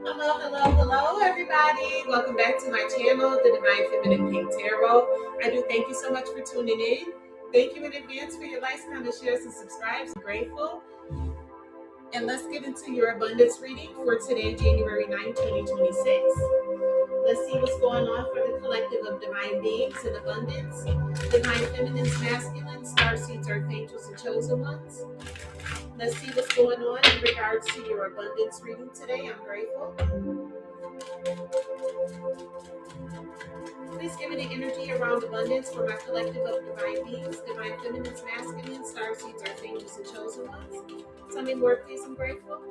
Hello, everybody. Welcome back to my channel, The Divine Feminine Pink Tarot. I do thank you so much for tuning in. Thank you in advance for your likes, comments, shares, and subscribes. I'm grateful. And let's get into your abundance reading for today, January 9, 2026. Let's see what's going on for the collective of divine beings in abundance. Divine feminines, masculines, starseeds, earth angels, and chosen ones. Let's see what's going on in regards to your abundance reading today. I'm grateful. Please give me the energy around abundance for my collective of divine beings, divine feminines, masculines, starseeds, earth angels, and chosen ones. Tell me more, please. I'm grateful.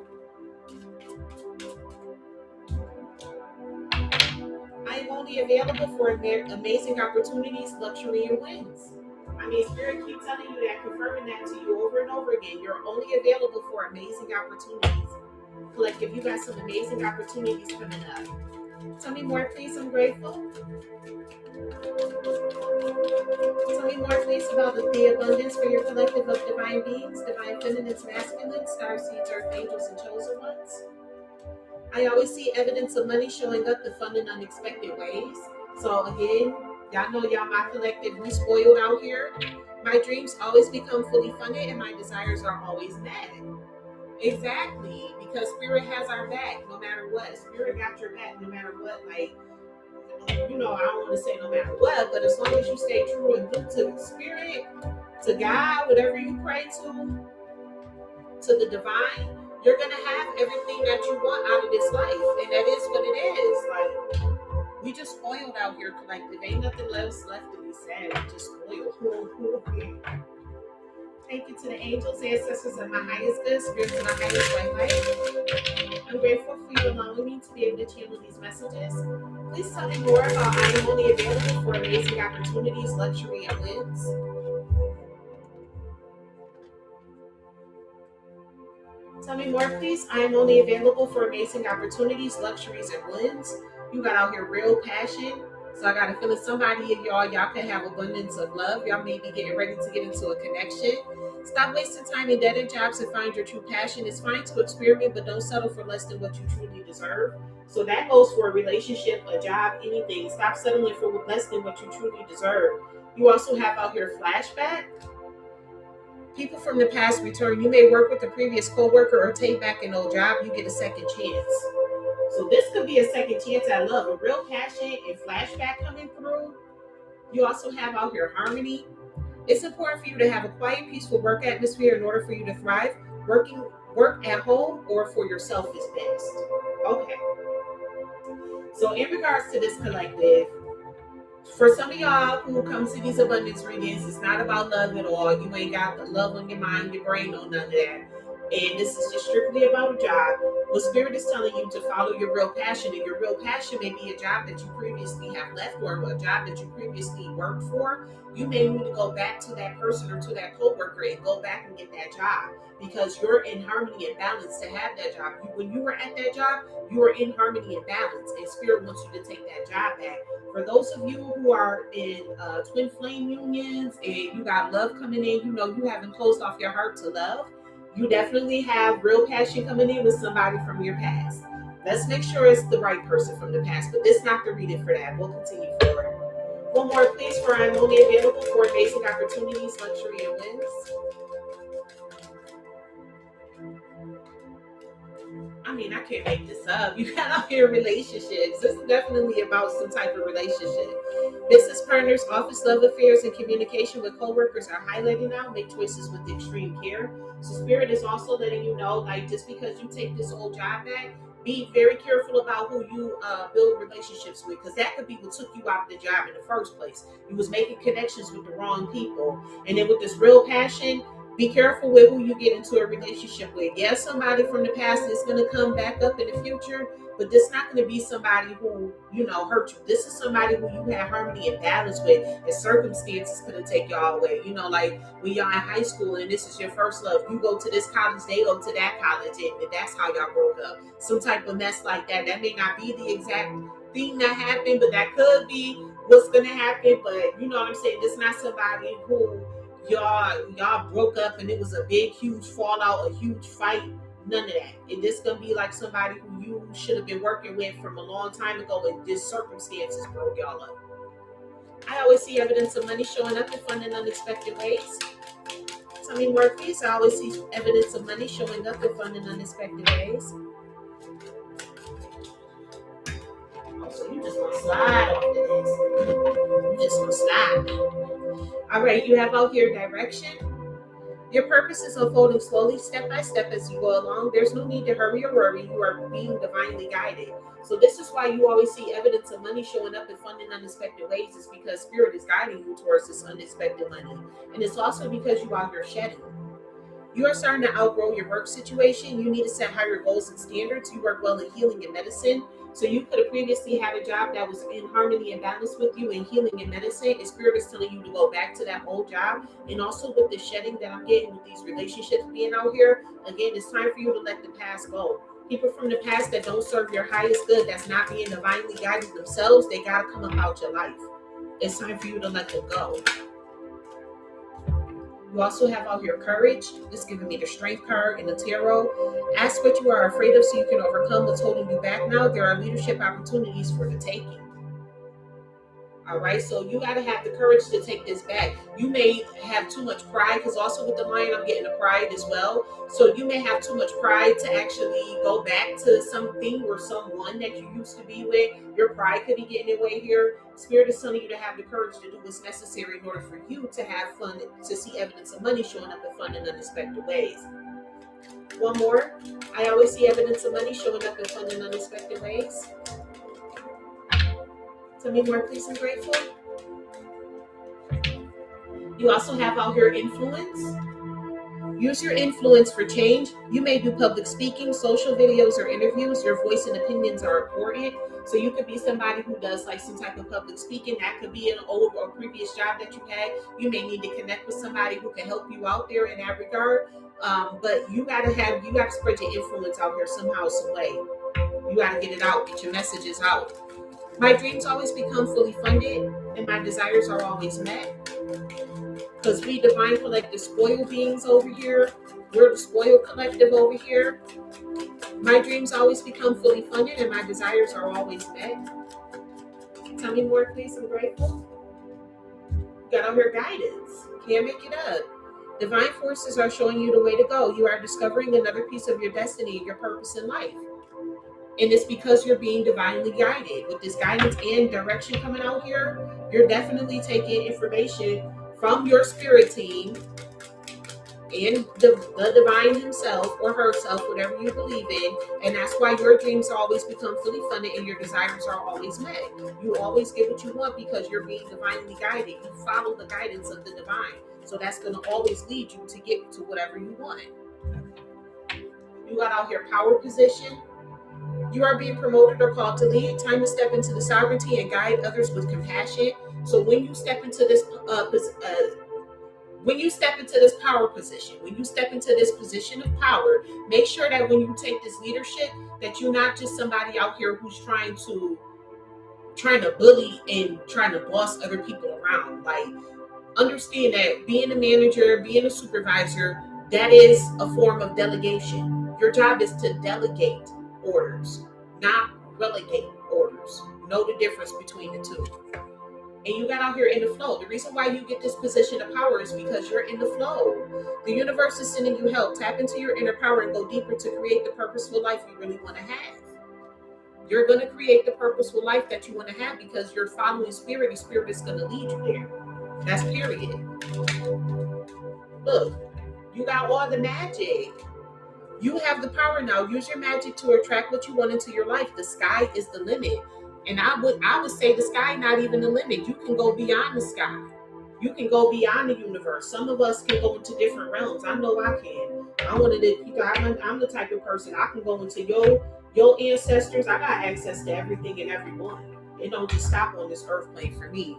I am only available for amazing opportunities, luxury, and wins. I mean, Spirit keeps telling you that, confirming that to you over and over again. You're only available for amazing opportunities. Collective, you got some amazing opportunities coming up. Tell me more, please. I'm grateful. Tell me more, please, about the abundance for your collective of divine beings, divine feminines, masculines, starseeds, earth angels, and chosen ones. I always see evidence of money showing up to fun in unexpected ways. So again, y'all know y'all my collective, we spoiled out here. My dreams always become fully funded and my desires are always met. Exactly, because Spirit has our back no matter what. Spirit got your back no matter what. Like, you know, I don't want to say no matter what, but as long as you stay true and good to Spirit, to God, whatever you pray to the divine, you're going to have everything that you want out of this life. And that is what it is. Like, we just spoiled out here, collective. Ain't nothing else left to be said. We just spoiled. Thank you to the angels, ancestors, and my highest good, spirits, and my highest white light. I'm grateful for you allowing me to be able to channel these messages. Please tell me more about I am only available for amazing opportunities, luxury, and wins. Tell me more, please. I am only available for amazing opportunities, luxuries, and wins. You got out here real passion. So I got a feeling somebody of y'all can have abundance of love. Y'all may be getting ready to get into a connection. Stop wasting time in dead-end jobs and find your true passion. It's fine to experiment, but don't settle for less than what you truly deserve. So that goes for a relationship, a job, anything. Stop settling for less than what you truly deserve. You also have out here flashback. People from the past return. You may work with a previous coworker or take back an old job. You get a second chance. So this could be a second chance at love, a real passion and flashback coming through. You also have out here harmony. It's important for you to have a quiet, peaceful work atmosphere in order for you to thrive. Work at home or for yourself is best. Okay. So in regards to this collective, for some of y'all who come to these abundance readings, it's not about love at all. You ain't got the love on your mind, your brain, on none of that. And this is just strictly about a job. Well, Spirit is telling you to follow your real passion, and your real passion may be a job that you previously have left or a job that you previously worked for. You may need to go back to that person or to that coworker and go back and get that job because you're in harmony and balance to have that job. When you were at that job, you were in harmony and balance, and Spirit wants you to take that job back. For those of you who are in twin flame unions and you got love coming in, you know you haven't closed off your heart to love. You definitely have real passion coming in with somebody from your past. Let's make sure it's the right person from the past, but this is not the reading for that. We'll continue forward. One more, please, for I'm only available for amazing opportunities, luxury, and wins. I mean, I can't make this up. You got out here relationships. This is definitely about some type of relationship. Business partners, office love affairs, and communication with coworkers are highlighted now. Make choices with extreme care. So Spirit is also letting you know, like, just because you take this old job back, be very careful about who you build relationships with, because that could be what took you out of the job in the first place. You was making connections with the wrong people. And then with this real passion, be careful with who you get into a relationship with. Yes, somebody from the past is going to come back up in the future, but this is not going to be somebody who, you know, hurt you. This is somebody who you have harmony and balance with, and circumstances could have taken y'all away. You know, like when y'all in high school and this is your first love, you go to this college, they go to that college, and that's how y'all broke up. Some type of mess like that. That may not be the exact thing that happened, but that could be what's going to happen. But you know what I'm saying? This is not somebody who y'all broke up and it was a big, huge fallout, a huge fight. None of that. And this gonna be like somebody who you should have been working with from a long time ago, and this circumstances broke y'all up. I always see evidence of money showing up in fun and unexpected ways. Tell me more, please. I always see evidence of money showing up in fun and unexpected ways. Oh, so you just gonna slide off the next. You just gonna slide. All right, you have out here direction. Your purpose is unfolding slowly, step by step as you go along. There's no need to hurry or worry. You are being divinely guided. So this is why you always see evidence of money showing up in fun and unexpected ways. It's because Spirit is guiding you towards this unexpected money. And it's also because you are here shedding. You are starting to outgrow your work situation. You need to set higher goals and standards. You work well in healing and medicine. So you could have previously had a job that was in harmony and balance with you in healing and medicine. And Spirit is telling you to go back to that old job. And also with the shedding that I'm getting with these relationships being out here, again, it's time for you to let the past go. People from the past that don't serve your highest good, that's not being divinely guided themselves, they got to come about your life. It's time for you to let them go. You also have out here courage. This is giving me the strength card in the tarot. Ask what you are afraid of so you can overcome what's holding you back now. There are leadership opportunities for the taking. All right, so you got to have the courage to take this back. You may have too much pride, because also with the lion, I'm getting a pride as well. So you may have too much pride to actually go back to something or someone that you used to be with. Your pride could be getting in the way here. Spirit is telling you to have the courage to do what's necessary in order for you to have fun, to see evidence of money showing up in fun and unexpected ways. One more. I always see evidence of money showing up in fun and unexpected ways. Tell me more, please, and grateful. You also have out here influence. Use your influence for change. You may do public speaking, social videos, or interviews. Your voice and opinions are important. So you could be somebody who does like some type of public speaking. That could be an old or previous job that you had. You may need to connect with somebody who can help you out there in that regard. But you gotta spread your influence out here somehow, some way. You gotta get it out, get your messages out. My dreams always become fully funded, and my desires are always met. Because we divine collective spoiled beings over here. We're the spoiled collective over here. My dreams always become fully funded, and my desires are always met. Tell me more, please. I'm grateful. You got out here guidance. Can't make it up. Divine forces are showing you the way to go. You are discovering another piece of your destiny and your purpose in life. And it's because you're being divinely guided. With this guidance and direction coming out here, you're definitely taking information from your spirit team and the divine himself or herself, whatever you believe in. And that's why your dreams always become fully funded and your desires are always met. You always get what you want because you're being divinely guided. You follow the guidance of the divine. So that's going to always lead you to get to whatever you want. You got out here power position. You are being promoted or called to lead. Time to step into the sovereignty and guide others with compassion. So when you step into this power position, when you step into this position of power, make sure that when you take this leadership, that you're not just somebody out here who's trying to bully and trying to boss other people around. Like, understand that being a manager, being a supervisor, that is a form of delegation. Your job is to delegate orders, not relegate orders. Know the difference between the two. And you got out here in the flow. The reason why you get this position of power is because you're in the flow. The universe is sending you help. Tap into your inner power and go deeper to create the purposeful life you really want to have. You're going to create the purposeful life that you want to have because you're following spirit, and spirit is going to lead you there. That's period. Look, you got all the magic. You have the power now. Use your magic to attract what you want into your life. The sky is the limit. And I would say the sky not even the limit. You can go beyond the sky. You can go beyond the universe. Some of us can go into different realms. I know I can. I'm the type of person, I can go into your ancestors. I got access to everything and everyone. It don't just stop on this earth plane for me.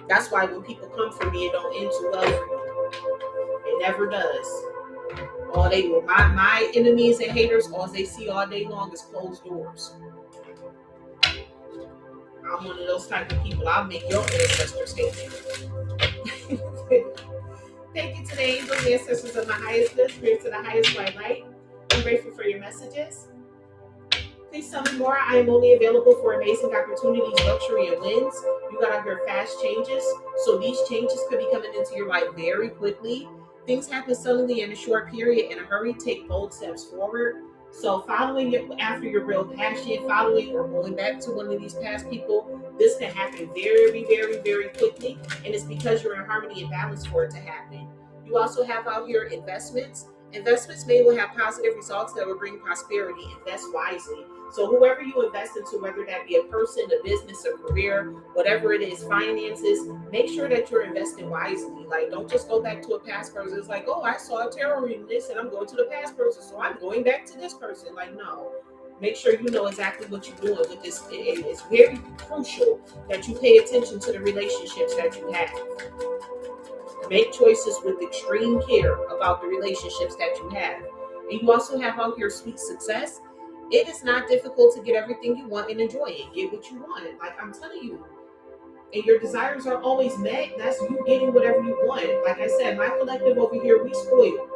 That's why when people come for me, it don't end too well for me. It never does. My enemies and haters, all they see all day long is closed doors. I'm one of those type of people. I'll make your ancestors hate me. Thank you to the angels, ancestors of my highest good, spirit to the highest white light. I'm grateful for your messages. Please tell me more. I am only available for amazing opportunities, luxury, and wins. You got out here fast changes. So these changes could be coming into your life very quickly. Things happen suddenly in a short period. In a hurry, take bold steps forward. So following it after your real passion, following or going back to one of these past people, this can happen very, very, very quickly. And it's because you're in harmony and balance for it to happen. You also have out here investments. Investments may will have positive results that will bring prosperity. Invest wisely. So whoever you invest into, whether that be a person, a business, a career, whatever it is, finances, make sure that you're investing wisely. Like, don't just go back to a past person. It's like, oh, I saw a tarot reading this and I'm going to the past person, so I'm going back to this person. Like, no. Make sure you know exactly what you're doing with this. It's very crucial that you pay attention to the relationships that you have. Make choices with extreme care about the relationships that you have. And you also have out here sweet success. It is not difficult to get everything you want and enjoy it. Get what you want. Like I'm telling you. And your desires are always met. That's you getting whatever you want. Like I said, my collective over here, we spoiled.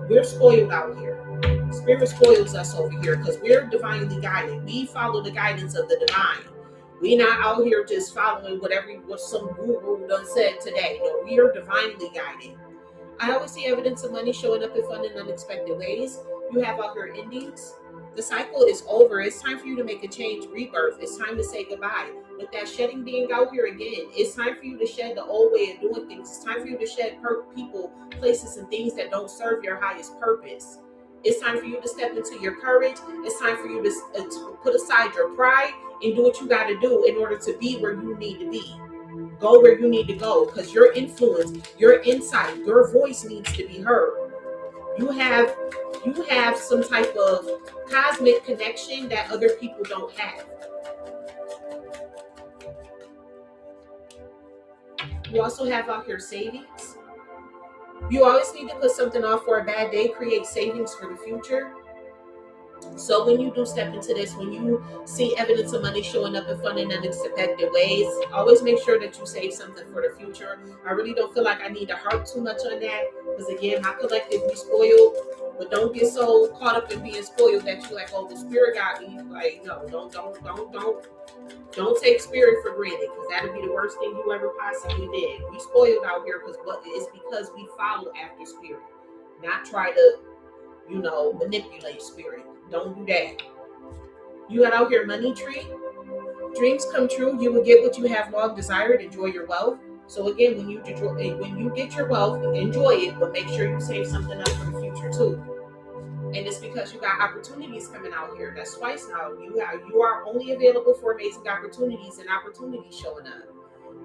We're spoiled out here. Spirit spoils us over here because we're divinely guided. We follow the guidance of the divine. We not out here just following what some guru done said today. No, we are divinely guided. I always see evidence of money showing up in fun and unexpected ways. You have out here endings. The cycle is over. It's time for you to make a change, rebirth. It's time to say goodbye. With that shedding being out here again, it's time for you to shed the old way of doing things. It's time for you to shed people, places, and things that don't serve your highest purpose. It's time for you to step into your courage. It's time for you to put aside your pride and do what you got to do in order to be where you need to be. Go where you need to go because your influence, your insight, your voice needs to be heard. You have some type of cosmic connection that other people don't have. You also have out here savings. You always need to put something off for a bad day, create savings for the future. So when you do step into this, when you see evidence of money showing up in fun and unexpected ways, always make sure that you save something for the future. I really don't feel like I need to harp too much on that because again, my collective, we spoiled, but don't get so caught up in being spoiled that you're like, oh, the spirit got me. Like, no, don't take spirit for granted because that'd be the worst thing you ever possibly did. We spoiled out here it's because we follow after spirit, not try to, manipulate spirit. Don't do that. You got out here money tree. Dreams come true. You will get what you have long desired. Enjoy your wealth. So again, when you get your wealth, enjoy it, but make sure you save something up for the future too. And it's because you got opportunities coming out here. That's twice now. You are only available for amazing opportunities and opportunities showing up.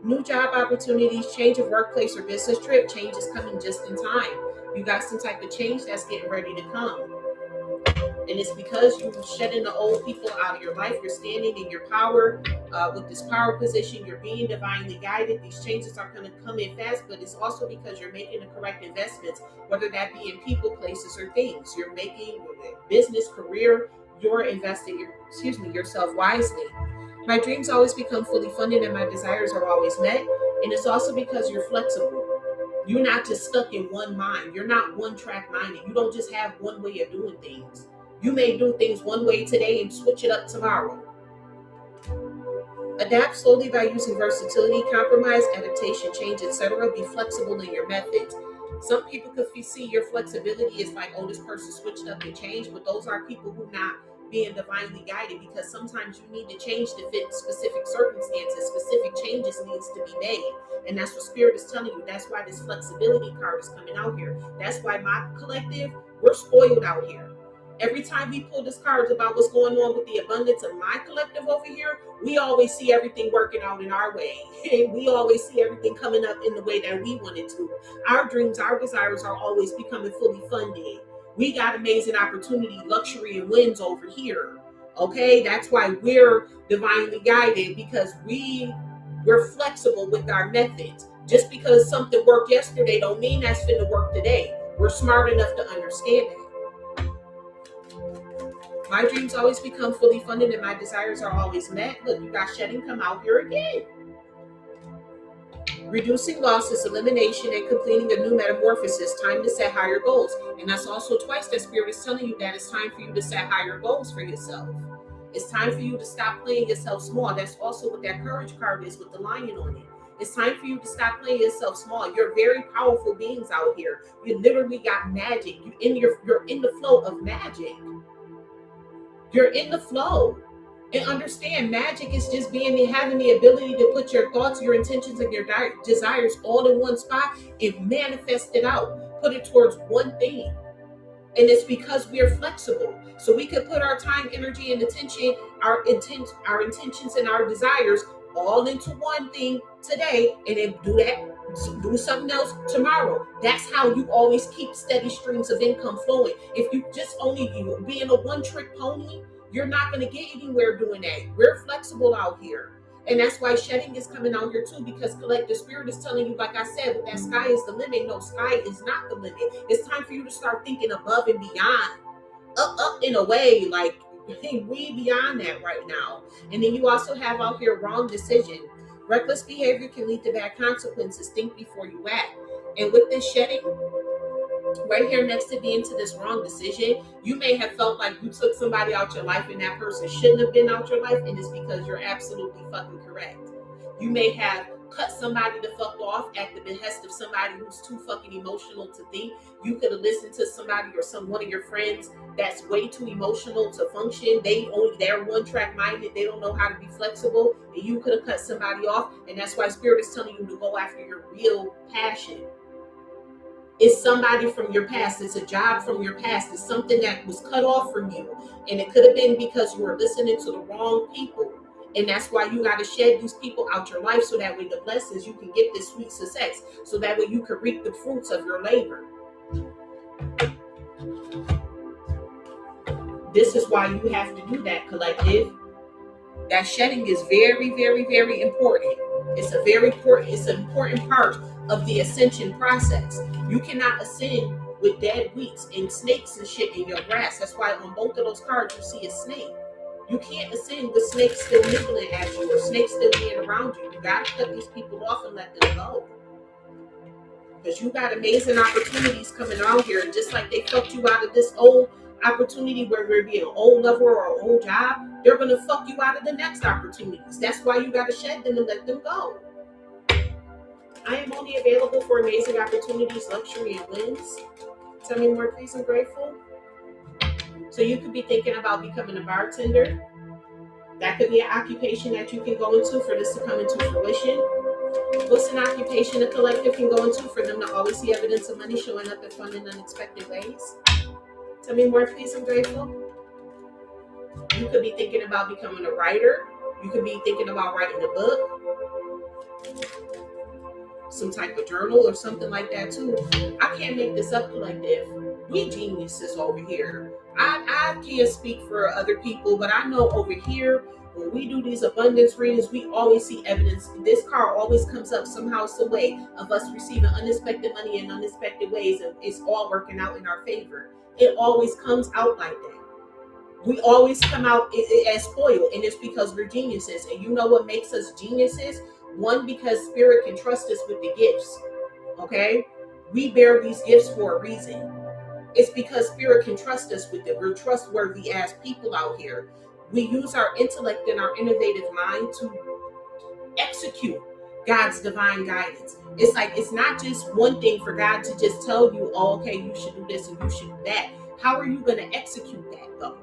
New job opportunities, change of workplace or business trip. Change is coming just in time. You got some type of change that's getting ready to come. And it's because you're shedding the old people out of your life. You're standing in your power with this power position. You're being divinely guided. These changes are going to come in fast, but it's also because you're making the correct investments, whether that be in people, places, or things. You're making business, career. You're investing yourself wisely. My dreams always become fully funded and my desires are always met. And it's also because you're flexible. You're not just stuck in one mind. You're not one track minded. You don't just have one way of doing things. You may do things one way today and switch it up tomorrow. Adapt slowly by using versatility, compromise, adaptation, change, etc. Be flexible in your methods. Some people could see your flexibility as like, oh, this person switched up and changed, but those are people who not being divinely guided because sometimes you need to change to fit specific circumstances. Specific changes needs to be made. And that's what Spirit is telling you. That's why this flexibility card is coming out here. That's why my collective, we're spoiled out here. Every time we pull this card about what's going on with the abundance of my collective over here, we always see everything working out in our way. We always see everything coming up in the way that we want it to. Our dreams, our desires are always becoming fully funded. We got amazing opportunity, luxury, and wins over here. Okay, that's why we're divinely guided because we're flexible with our methods. Just because something worked yesterday don't mean that's finna work today. We're smart enough to understand it. My dreams always become fully funded and my desires are always met. Look, you got shedding come out here again. Reducing losses, elimination, and completing a new metamorphosis. Time to set higher goals. And that's also twice that Spirit is telling you that it's time for you to set higher goals for yourself. It's time for you to stop playing yourself small. That's also what that courage card is with the lion on it. It's time for you to stop playing yourself small. You're very powerful beings out here. You literally got magic. You're in the flow of magic. You're in the flow. And understand, magic is just having the ability to put your thoughts, your intentions, and your desires all in one spot and manifest it out. Put it towards one thing. And it's because we are flexible. So we can put our time, energy, and attention, our intentions, and our desires all into one thing today, and then do something else tomorrow. That's how you always keep steady streams of income flowing. If you just only being a one-trick pony, you're not going to get anywhere doing that. We're flexible out here. And that's why shedding is coming out here too, because the Spirit is telling you, like I said, that sky is the limit. No, sky is not the limit. It's time for you to start thinking above and beyond. Up in a way, like way beyond that right now. And then you also have out here wrong decision. Reckless behavior can lead to bad consequences. Think before you act. And with this shedding, right here next to being to this wrong decision, you may have felt like you took somebody out your life and that person shouldn't have been out your life, and it's because you're absolutely fucking correct. You may have cut somebody the fuck off at the behest of somebody who's too fucking emotional to think. You could have listened to somebody or one of your friends that's way too emotional to function. They're one track minded. They don't know how to be flexible, and you could have cut somebody off. And that's why Spirit is telling you to go after your real passion. It's somebody from your past. It's a job from your past. It's something that was cut off from you. And it could have been because you were listening to the wrong people. And that's why you got to shed these people out your life, so that way the blessings, you can get this sweet success. So that way you can reap the fruits of your labor. This is why you have to do that, collective. That shedding is very, very, very important. It's an important part of the ascension process. You cannot ascend with dead weeds and snakes and shit in your grass. That's why on both of those cards you see a snake. You can't ascend with snakes still nibbling at you or snakes still being around you. You gotta cut these people off and let them go. Because you got amazing opportunities coming out here. And just like they fucked you out of this old opportunity, whether it be an old lover or an old job, they're gonna fuck you out of the next opportunities. That's why you gotta shed them and let them go. I am only available for amazing opportunities, luxury, and wins. Tell me more, please. I'm grateful. So you could be thinking about becoming a bartender. That could be an occupation that you can go into for this to come into fruition. What's an occupation a collective can go into for them to always see evidence of money showing up in fun and unexpected ways? Tell me more, please. I'm grateful. You could be thinking about becoming a writer. You could be thinking about writing a book, some type of journal or something like that too. I can't make this up, collective. We geniuses over here. I can't speak for other people, but I know over here, when we do these abundance readings, we always see evidence. This card always comes up somehow, some way of us receiving unexpected money in unexpected ways, and it's all working out in our favor. It always comes out like that. We always come out as spoiled, and it's because we're geniuses. And you know what makes us geniuses? One, because Spirit can trust us with the gifts. Okay? We bear these gifts for a reason. It's because Spirit can trust us with it. We're trustworthy as people out here. We use our intellect and our innovative mind to execute God's divine guidance. It's like, it's not just one thing for God to just tell you, oh, okay, you should do this and you should do that. How are you going to execute that though?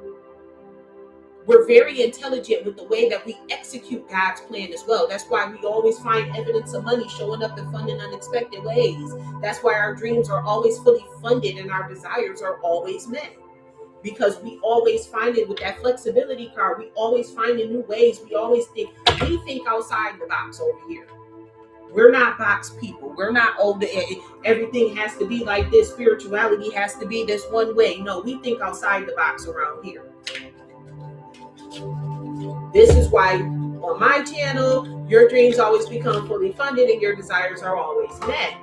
We're very intelligent with the way that we execute God's plan as well. That's why we always find evidence of money showing up in fun and unexpected ways. That's why our dreams are always fully funded and our desires are always met. Because we always find it with that flexibility card. We always find new ways. We think outside the box over here. We're not box people. We're not everything has to be like this. Spirituality has to be this one way. No, we think outside the box around here. This is why on my channel, your dreams always become fully funded and your desires are always met.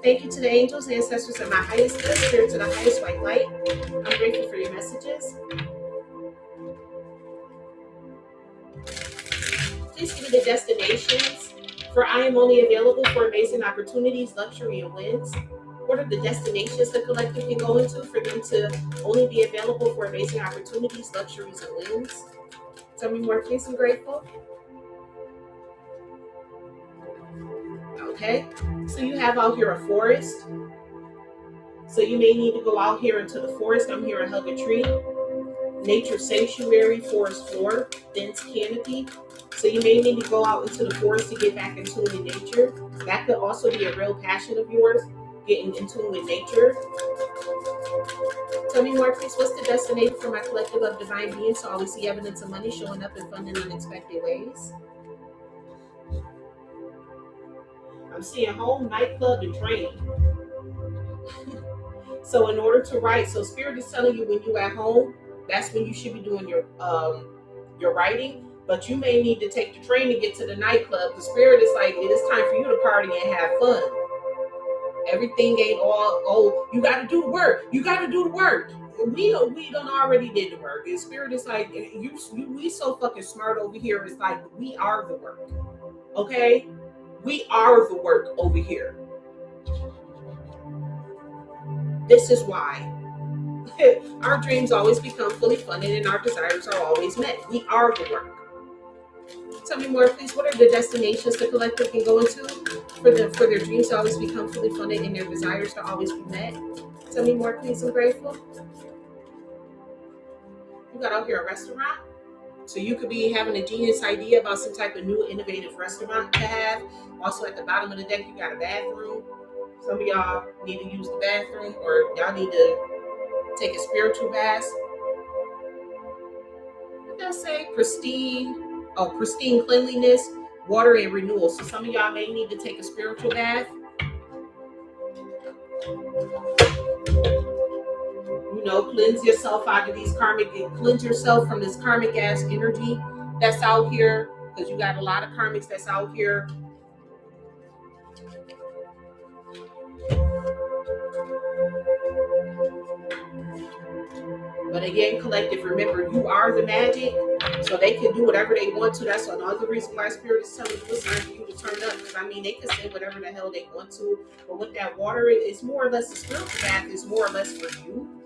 Thank you to the angels, ancestors, and my highest good, spirit to the highest white light. I'm grateful for your messages. Please give me the destination destinations for I am only available for amazing opportunities, luxury, and wins? What are the destinations the collective can go into for them to only be available for amazing opportunities, luxuries, and wins? Tell me more, please. I'm grateful. Okay, so you have out here a forest. So you may need to go out here into the forest. I'm here and hug a tree. Nature sanctuary, forest floor, dense canopy. So you may need to go out into the forest to get back in tune with nature. That could also be a real passion of yours, getting in tune with nature. Tell me more, please. What's the destination for my collective of divine beings to always see evidence of money showing up in fun and unexpected ways? I'm seeing home, nightclub, and train. So in order to write, so Spirit is telling you when you're at home, that's when you should be doing your writing. But you may need to take the train to get to the nightclub. The Spirit is like, it is time for you to party and have fun. Everything ain't all, oh, you got to do the work. You got to do the work. We done already did the work. And Spirit is like, we so fucking smart over here. It's like, we are the work. Okay? We are the work over here. This is why our dreams always become fully funded and our desires are always met. We are the work. Tell me more, please. What are the destinations the collective can go into for their dreams to always become fully funded and their desires to always be met? Tell me more, please. I'm grateful. You got out here a restaurant. So you could be having a genius idea about some type of new innovative restaurant to have. Also at the bottom of the deck, you got a bathroom. Some of y'all need to use the bathroom, or y'all need to take a spiritual bath. They'll say pristine cleanliness, water, and renewal. So some of y'all may need to take a spiritual bath. Cleanse yourself out of cleanse yourself from this karmic ass energy that's out here, because you got a lot of karmics that's out here. But again, collective, remember, you are the magic, so they can do whatever they want to. That's another reason why Spirit is telling you it's time for you to turn up. Because they can say whatever the hell they want to. But with that water, it's more or less, the spiritual bath is more or less for you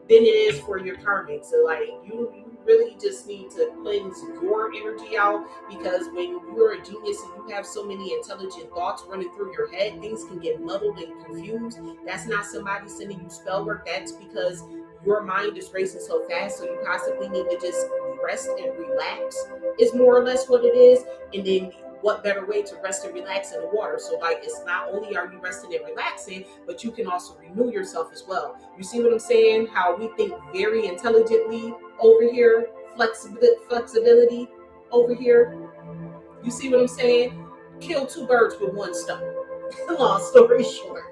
than it is for your karmic. So you really just need to cleanse your energy out, because when you're a genius and you have so many intelligent thoughts running through your head, things can get muddled and confused. That's not somebody sending you spell work. That's because your mind is racing so fast, so you possibly need to just rest and relax is more or less what it is. And then what better way to rest and relax in the water? So it's not only are you resting and relaxing, but you can also renew yourself as well. You see what I'm saying? How we think very intelligently over here, flexibility over here. You see what I'm saying? Kill two birds with one stone. Long story short.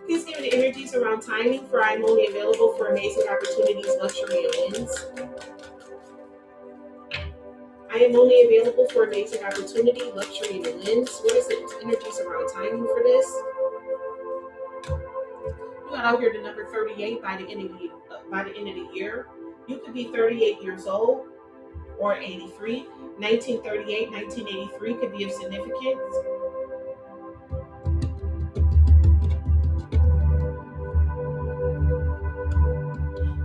Please give me the energies around timing, for I am only available for amazing opportunities, luxury, and wins. I am only available for amazing opportunity, luxury, and wins. What is the energies around timing for this? You got out here the number 38 by the end of the year. You could be 38 years old or 83. 1938, 1983 could be of significance.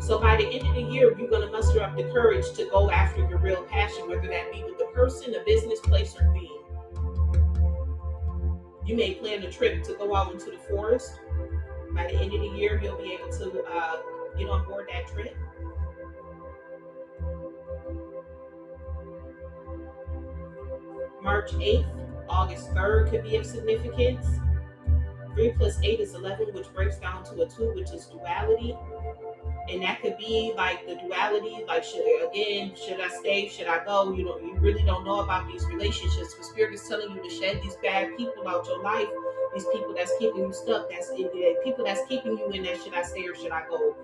So by the end of the year, you're going to muster up the courage to go after your real passion, whether that be with a person, a business, place, or thing. You may plan a trip to go out into the forest. By the end of the year, you'll be able to get on board that trip. March 8th, August 3rd could be of significance. 3 plus 8 is 11, which breaks down to a 2, which is duality. And that could be the duality, should I stay, should I go? You really don't know about these relationships, but Spirit is telling you to shed these bad people out your life, these people that's keeping you stuck, people that's keeping you in that should I stay or should I go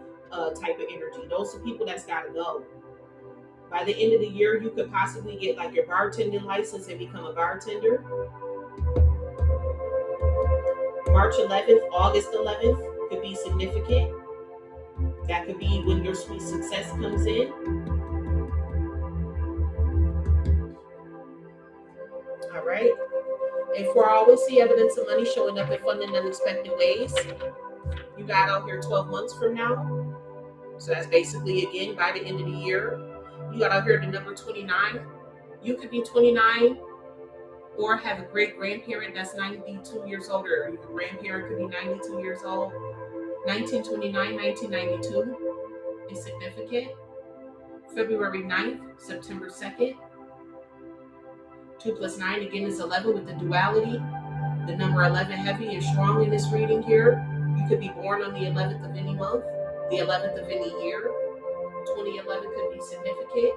type of energy. Those are people that's got to go. By the end of the year, you could possibly get your bartending license and become a bartender. March 11th, August 11th could be significant. That could be when your sweet success comes in. All right. And for I always see evidence of money showing up in fun and unexpected ways. You got out here 12 months from now. So that's basically, again, by the end of the year. You got out here the number 29. You could be 29 or have a great grandparent that's 92 years old, or your grandparent could be 92 years old. 1929, 1992 is significant. February 9th, September 2nd. 2 plus 9 again is 11 with the duality. The number 11 heavy is strong in this reading here. You could be born on the 11th of any month, the 11th of any year. 2011 could be significant.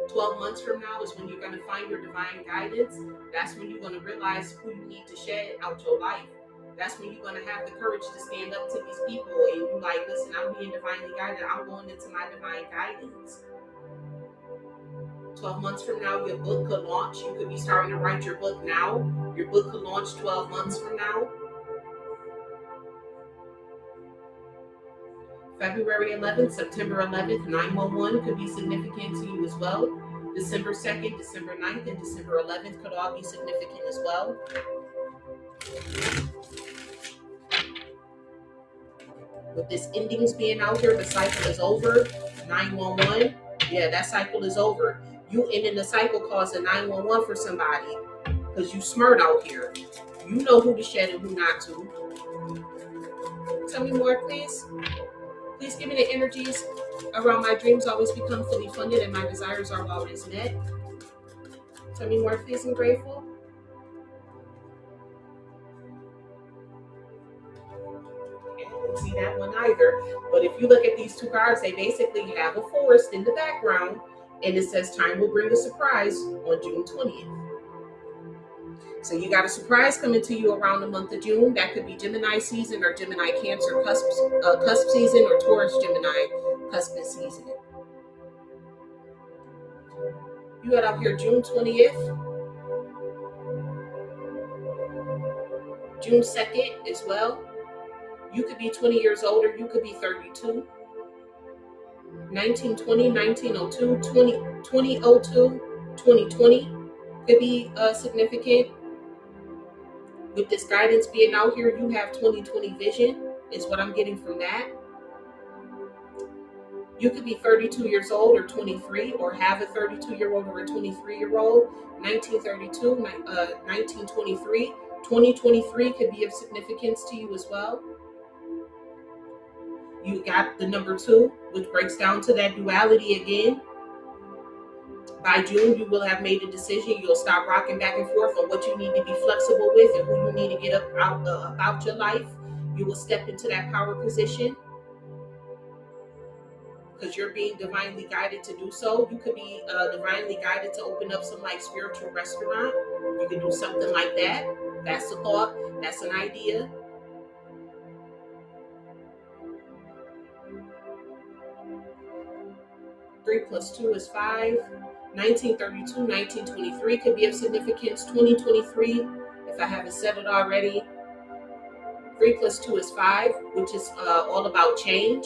12 months from now is when you're going to find your divine guidance. That's when you're going to realize who you need to shed out your life. That's when you're going to have the courage to stand up to these people and you like, listen, I'm being divinely guided. I'm going into my divine guidance. 12 months from now, your book could launch. You could be starting to write your book now. Your book could launch 12 months from now. February 11th, September 11th, 911 could be significant to you as well. December 2nd, December 9th, and December 11th could all be significant as well. With this endings being out here, the cycle is over. 911, yeah, that cycle is over. You ending the cycle caused a 911 for somebody because you smart out here. You know who to shed and who not to. Tell me more, please. Please give me the energies around my dreams always become fully funded and my desires are always met. Tell me more, please. I'm grateful. I didn't see that one either. But if you look at these two cards, they basically have a forest in the background. And it says time will bring a surprise on June 20th. So you got a surprise coming to you around the month of June. That could be Gemini season or Gemini Cancer cusp season or Taurus Gemini cusp season. You got out here June 20th. June 2nd as well. You could be 20 years old or you could be 32. 1920, 1902, 2002, 2020 could be significant. With this guidance being out here, you have 2020 vision is what I'm getting from that. You could be 32 years old or 23 or have a 32-year-old or a 23-year-old. 1932, 1923, 2023 could be of significance to you as well. You got the number 2, which breaks down to that duality again. By June, you will have made a decision. You'll stop rocking back and forth on what you need to be flexible with and who you need to get about your life. You will step into that power position because you're being divinely guided to do so. You could be divinely guided to open up some like spiritual restaurant. You could do something like that. That's a thought. That's an idea. Three plus 2 is 5. 1932, 1923 could be of significance. 2023, if I haven't said it already. 3 plus 2 is 5, which is all about change.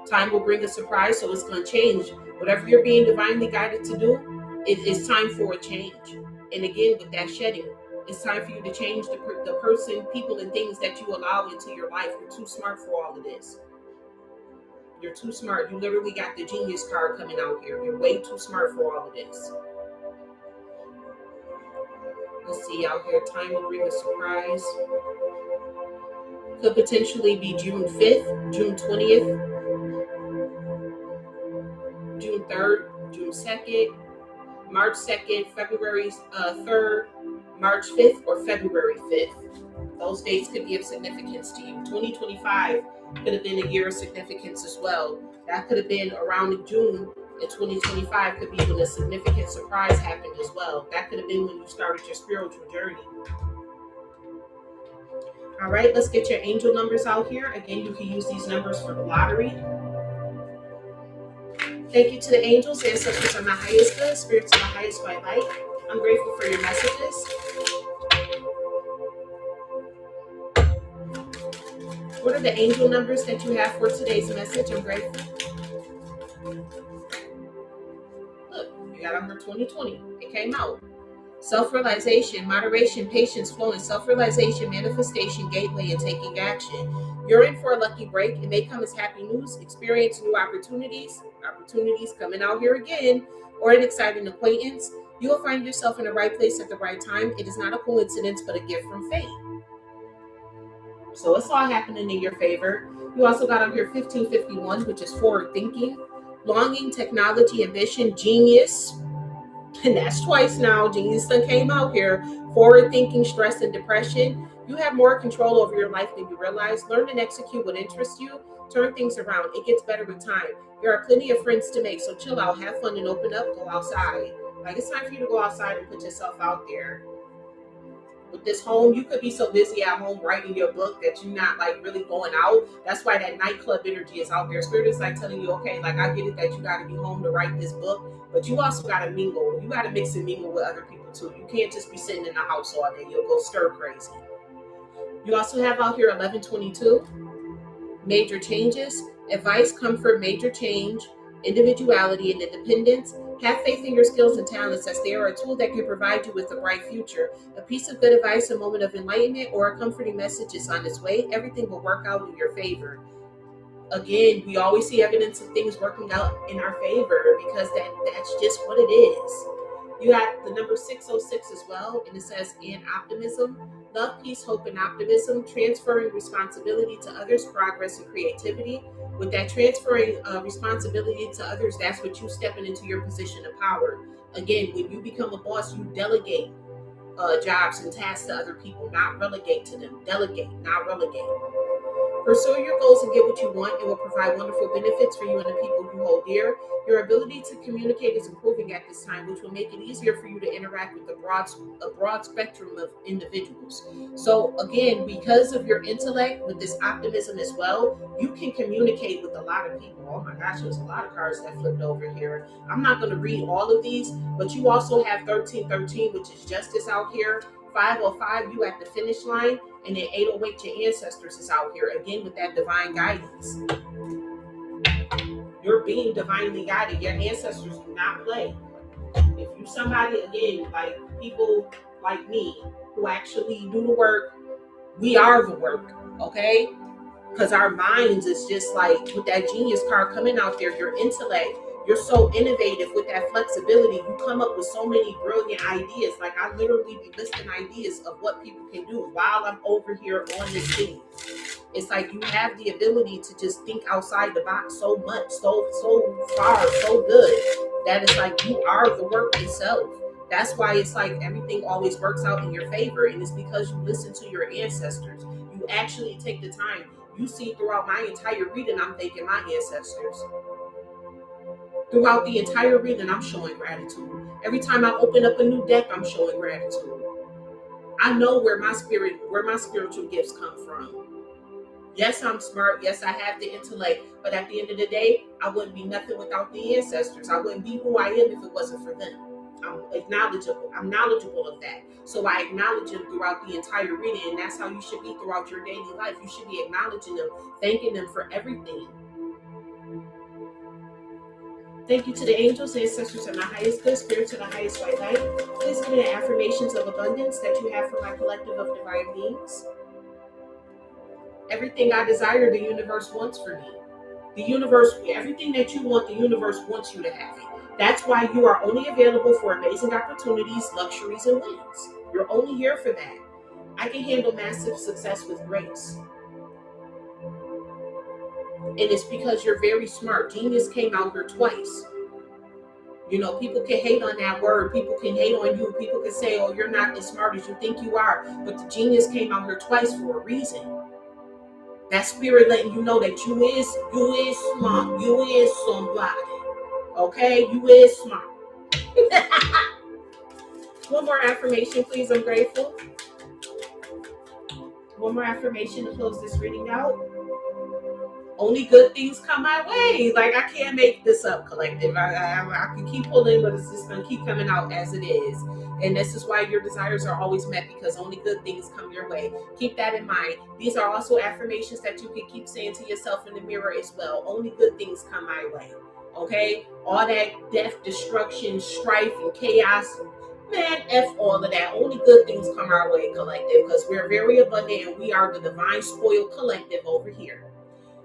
Time will bring a surprise, so it's going to change. Whatever you're being divinely guided to do, it's time for a change. And again, with that shedding, it's time for you to change the person, people, and things that you allow into your life. You're too smart for all of this. You're too smart. You literally got the genius card coming out here. You're way too smart for all of this. Let's see out here. Time will bring a surprise. Could potentially be June 5th, June 20th, June 3rd, June 2nd, March 2nd, February 3rd, March 5th, or February 5th. Those dates could be of significance to you. 2025 could have been a year of significance as well. That could have been around June in 2025 could be when a significant surprise happened as well. That could have been when you started your spiritual journey. All right, let's get your angel numbers out here. Again, you can use these numbers for the lottery. Thank you to the angels, ancestors are my highest good, spirits are my highest white light. I'm grateful for your messages. What are the angel numbers that you have for today's message? I'm grateful. Look, you got number 2020. It came out. Self-realization, moderation, patience, flow, and self-realization, manifestation, gateway, and taking action. You're in for a lucky break. It may come as happy news, experience new opportunities coming out here again, or an exciting acquaintance. You will find yourself in the right place at the right time. It is not a coincidence, but a gift from fate. So it's all happening in your favor. You also got on here 1551, which is forward thinking, longing, technology, ambition, genius. And that's twice now. Genius done came out here. Forward thinking, stress, and depression. You have more control over your life than you realize. Learn and execute what interests you. Turn things around. It gets better with time. There are plenty of friends to make, so chill out, have fun, and open up. Go outside. Like, it's time for you to go outside and put yourself out there. With this home, you could be so busy at home writing your book that you're not like really going out. That's why that nightclub energy is out there. Spirit is like telling you, okay, like I get it that you got to be home to write this book, but you also got to mingle. You got to mix and mingle with other people too. You can't just be sitting in the house all day. You'll go stir crazy. You also have out here 1122, major changes, advice, comfort, major change, individuality, and independence. Have faith in your skills and talents, as they are a tool that can provide you with a bright future. A piece of good advice, a moment of enlightenment, or a comforting message is on its way. Everything will work out in your favor. Again, we always see evidence of things working out in our favor because that's just what it is. You got the number 606 as well, and it says, and optimism. Love, peace, hope, and optimism. Transferring responsibility to others, progress, and creativity. With that transferring responsibility to others, that's what you stepping into your position of power. Again, when you become a boss, you delegate jobs and tasks to other people, not relegate to them. Delegate, not relegate. Pursue your goals and get what you want. It will provide wonderful benefits for you and the people you hold dear. Your ability to communicate is improving at this time, which will make it easier for you to interact with a broad spectrum of individuals. So again, because of your intellect, with this optimism as well, you can communicate with a lot of people. Oh my gosh, there's a lot of cards that flipped over here. I'm not going to read all of these, but you also have 1313, which is justice out here. 505, you at the finish line, and then 808, your ancestors is out here again with that divine guidance. You're being divinely guided. Your ancestors do not play. If you somebody, again, like people like me who actually do the work, we are the work, okay? Because our minds is just like with that genius card coming out there, your intellect. You're so innovative with that flexibility. You come up with so many brilliant ideas. Like I literally be listing ideas of what people can do while I'm over here on this thing. It's like you have the ability to just think outside the box so much, so far, so good, that it's like you are the work itself. That's why it's like everything always works out in your favor. And it's because you listen to your ancestors. You actually take the time. You see throughout my entire reading, I'm thanking my ancestors. Throughout the entire reading, I'm showing gratitude. Every time I open up a new deck, I'm showing gratitude. I know where my spiritual gifts come from. Yes, I'm smart. Yes, I have the intellect. But at the end of the day, I wouldn't be nothing without the ancestors. I wouldn't be who I am if it wasn't for them. I'm knowledgeable of that. So I acknowledge them throughout the entire reading, and that's how you should be throughout your daily life. You should be acknowledging them, thanking them for everything. Thank you to the angels, ancestors, and my highest good, spirits of the highest white light. Please give me the affirmations of abundance that you have for my collective of divine beings. Everything I desire, the universe wants for me. The universe, everything that you want, the universe wants you to have it. That's why you are only available for amazing opportunities, luxuries, and wins. You're only here for that. I can handle massive success with grace. And it's because you're very smart. Genius came out here twice. You know, people can hate on that word. People can hate on you. People can say, oh, you're not as smart as you think you are. But the genius came out here twice for a reason. That spirit letting you know that you is smart. You is somebody. Okay? You is smart. One more affirmation, please. I'm grateful. One more affirmation to close this reading out. Only good things come my way. Like, I can't make this up, collective. I can keep pulling, but it's just going to keep coming out as it is. And this is why your desires are always met, because only good things come your way. Keep that in mind. These are also affirmations that you can keep saying to yourself in the mirror as well. Only good things come my way. Okay? All that death, destruction, strife, and chaos, Man, F all of that. Only good things come our way, collective, because we're very abundant and we are the divine spoiled collective over here.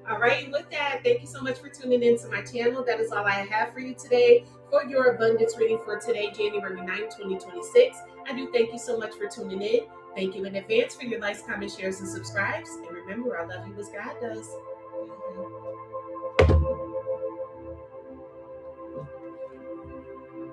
All right, with that, thank you so much for tuning in to my channel. That is all I have for you today for your abundance reading for today, January 9th, 2026. I do thank you so much for tuning in. Thank you in advance for your likes, comments, shares, and subscribes. And remember, I love you as God does.